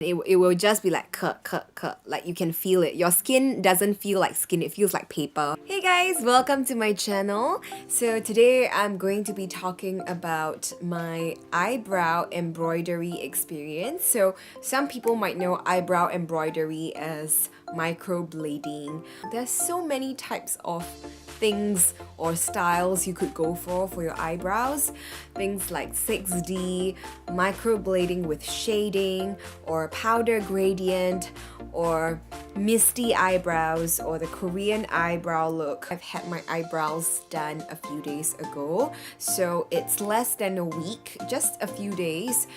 It will just be like cut, like you can feel it. Your skin doesn't feel like skin, it feels like paper. Hey guys, welcome to my channel. So today I'm going to be talking about my eyebrow embroidery experience. So some people might know eyebrow embroidery as microblading. There's so many types of things or styles you could go for your eyebrows. Things like 6D, microblading with shading, or powder gradient, or misty eyebrows, or the Korean eyebrow look. I've had my eyebrows done a few days ago, so it's less than a week, just a few days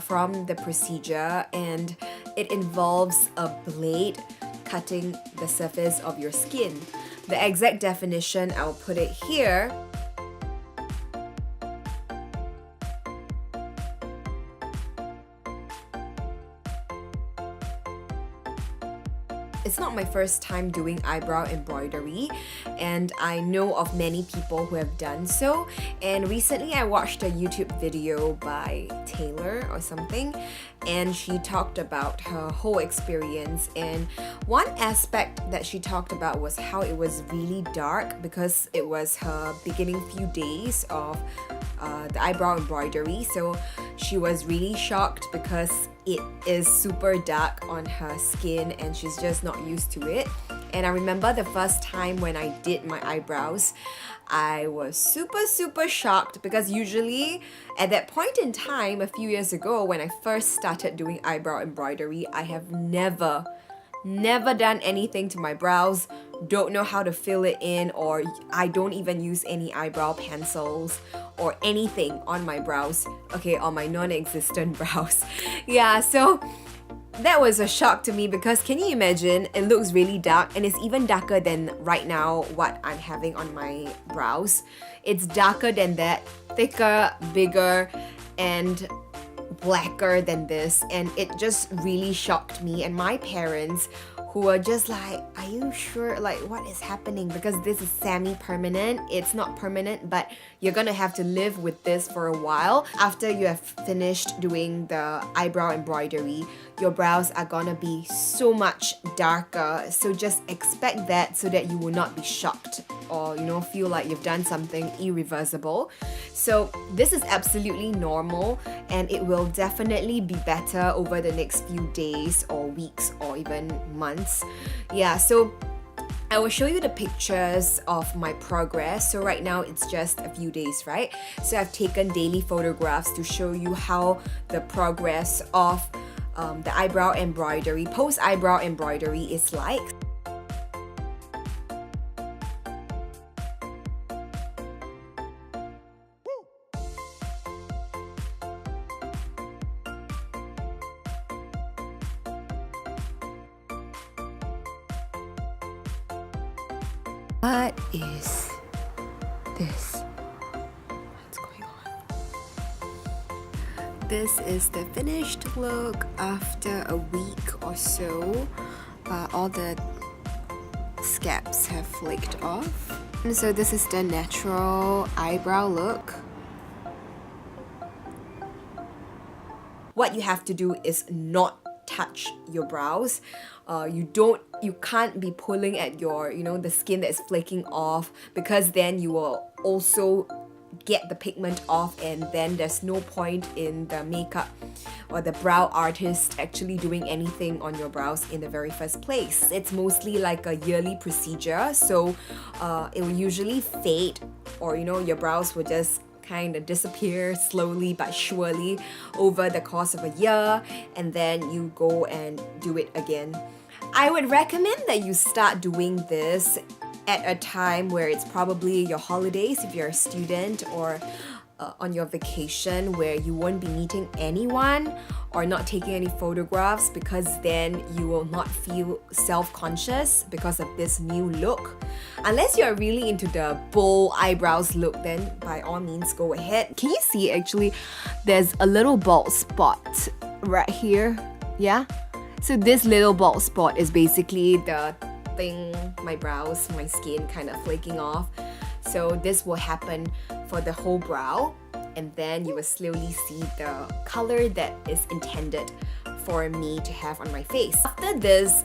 from the procedure, and it involves a blade cutting the surface of your skin. The exact definition, I'll put it here. It's not my first time doing eyebrow embroidery, and I know of many people who have done so. And recently I watched a YouTube video by Taylor or something, and she talked about her whole experience. And one aspect that she talked about was how it was really dark because it was her beginning few days of the eyebrow embroidery. So she was really shocked because it is super dark on her skin and she's just not used to it. And I remember the first time when I did my eyebrows, I was super shocked because usually at that point in time a few years ago when I first started doing eyebrow embroidery, I have never done anything to my brows, don't know how to fill it in, or I don't even use any eyebrow pencils or anything on my brows, okay, on my non-existent brows. Yeah, so that was a shock to me because can you imagine, it looks really dark and it's even darker than right now what I'm having on my brows. It's darker than that, thicker, bigger, and blacker than this, and it just really shocked me and my parents, who were just like, are you sure, like what is happening? Because this is semi-permanent. It's not permanent, but you're gonna have to live with this for a while. After you have finished doing the eyebrow embroidery, your brows are gonna be so much darker, so just expect that so that you will not be shocked or feel like you've done something irreversible. So this is absolutely normal, and it will definitely be better over the next few days or weeks or even months. Yeah, so I will show you the pictures of my progress. So right now it's just a few days, right? So I've taken daily photographs to show you how the progress of the eyebrow embroidery, post eyebrow embroidery is like. What is this? What's going on? This is the finished look after a week or so. All the scabs have flaked off. And so this is the natural eyebrow look. What you have to do is not touch your brows. You can't be pulling at your, the skin that is flaking off, because then you will also get the pigment off, and then there's no point in the makeup or the brow artist actually doing anything on your brows in the very first place. It's mostly like a yearly procedure, so it will usually fade, or your brows will just kind of disappear slowly but surely over the course of a year, and then you go and do it again. I would recommend that you start doing this at a time where it's probably your holidays if you're a student, or on your vacation where you won't be meeting anyone or not taking any photographs, because then you will not feel self-conscious because of this new look. Unless you're really into the bold eyebrows look, then by all means go ahead. Can you see actually there's a little bald spot right here? Yeah? So this little bald spot is basically the thing, my brows, my skin kind of flaking off. So this will happen for the whole brow, and then you will slowly see the color that is intended for me to have on my face. After this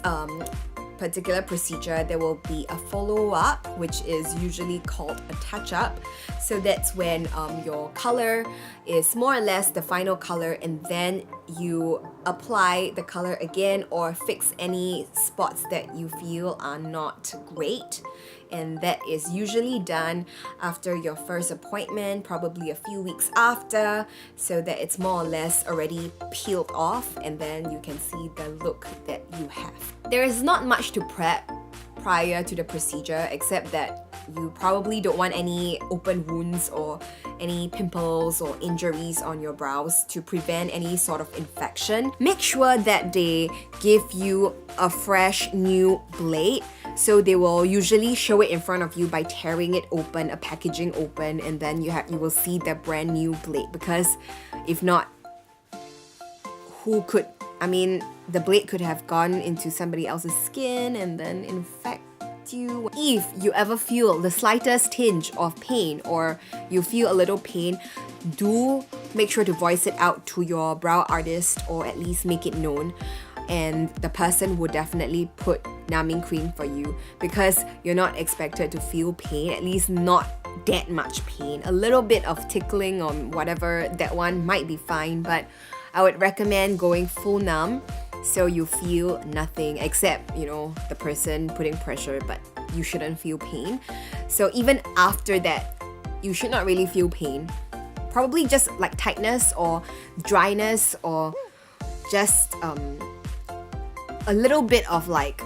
particular procedure, there will be a follow-up, which is usually called a touch-up. So that's when your color is more or less the final color, and then you apply the color again or fix any spots that you feel are not great. And that is usually done after your first appointment, probably a few weeks after, so that it's more or less already peeled off, and then you can see the look that you have. There is not much to prep prior to the procedure, except that you probably don't want any open wounds or any pimples or injuries on your brows to prevent any sort of infection. Make sure that they give you a fresh new blade. So they will usually show it in front of you by tearing it open, a packaging open, and then you will see the brand new blade, because if not, the blade could have gone into somebody else's skin and then infect you. If you ever feel the slightest tinge of pain or you feel a little pain, do make sure to voice it out to your brow artist, or at least make it known, and the person would definitely put numbing cream for you, because you're not expected to feel pain, at least not that much pain. A little bit of tickling or whatever, that one might be fine, but I would recommend going full numb so you feel nothing except, the person putting pressure, but you shouldn't feel pain. So even after that, you should not really feel pain. Probably just like tightness or dryness, or just a little bit of like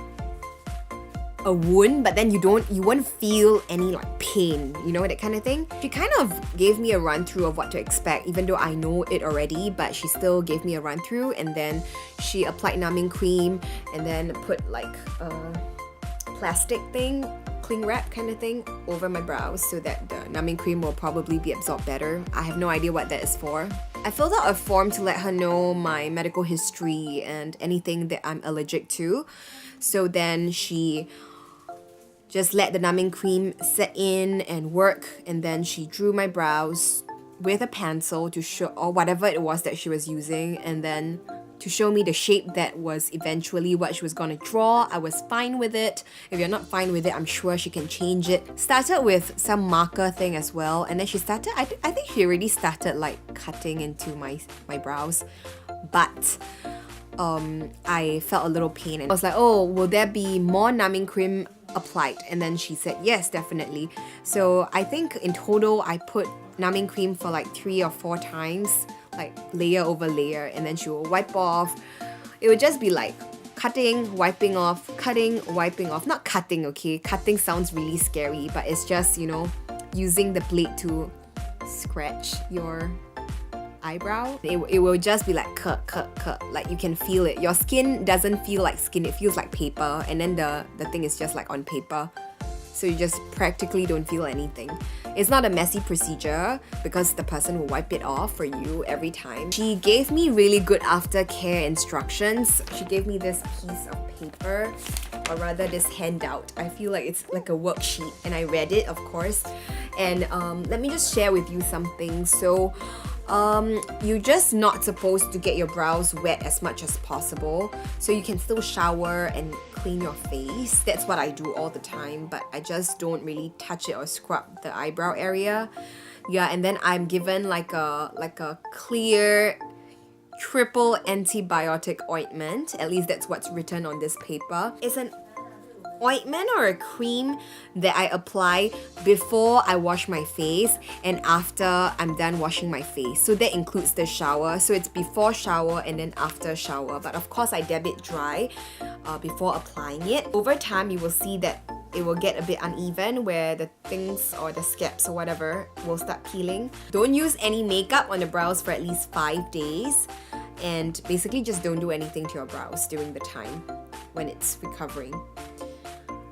a wound, but then you won't feel any like pain, that kind of thing. She kind of gave me a run through of what to expect, even though I know it already, but she still gave me a run through, and then she applied numbing cream and then put like a plastic thing, cling wrap kind of thing, over my brows so that the numbing cream will probably be absorbed better. I have no idea what that is for. I filled out a form to let her know my medical history and anything that I'm allergic to. So then she just let the numbing cream set in and work, and then she drew my brows with a pencil to show, or whatever it was that she was using, and then to show me the shape that was eventually what she was gonna draw. I was fine with it. If you're not fine with it, I'm sure she can change it. Started with some marker thing as well, and then she started, I think she already started like cutting into my brows, but I felt a little pain, and I was like, oh, will there be more numbing cream applied? And then she said yes, definitely. So I think in total I put numbing cream for like 3 or 4 times, like layer over layer, and then she will wipe off. It would just be like cutting, wiping off, cutting, wiping off. Not cutting, okay? Cutting sounds really scary, but it's just, using the blade to scratch your eyebrow. It will just be like cut, like you can feel it. Your skin doesn't feel like skin, it feels like paper, and then the thing is just like on paper. So you just practically don't feel anything. It's not a messy procedure because the person will wipe it off for you every time. She gave me really good aftercare instructions. She gave me this piece of paper, or rather this handout. I feel like it's like a worksheet, and I read it, of course. And let me just share with you something. So you're just not supposed to get your brows wet as much as possible. So you can still shower and clean your face. That's what I do all the time, but I just don't really touch it or scrub the eyebrow area. Yeah, and then I'm given like a clear triple antibiotic ointment. At least that's what's written on this paper. It's an ointment or a cream that I apply before I wash my face and after I'm done washing my face. So that includes the shower. So it's before shower and then after shower. But of course I dab it dry before applying it. Over time you will see that it will get a bit uneven where the things or the scabs or whatever will start peeling. Don't use any makeup on the brows for at least 5 days, and basically just don't do anything to your brows during the time when it's recovering.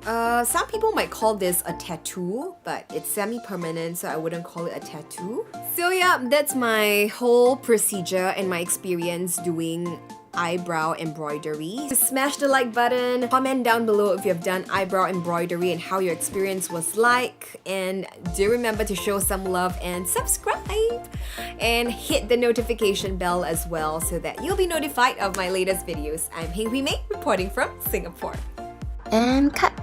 Some people might call this a tattoo, but it's semi-permanent, so I wouldn't call it a tattoo. So yeah, that's my whole procedure and my experience doing eyebrow embroidery. Smash the like button, comment down below if you have done eyebrow embroidery and how your experience was like, and do remember to show some love and subscribe and hit the notification bell as well so that you'll be notified of my latest videos. I'm Heng Hui Mei reporting from Singapore. And cut!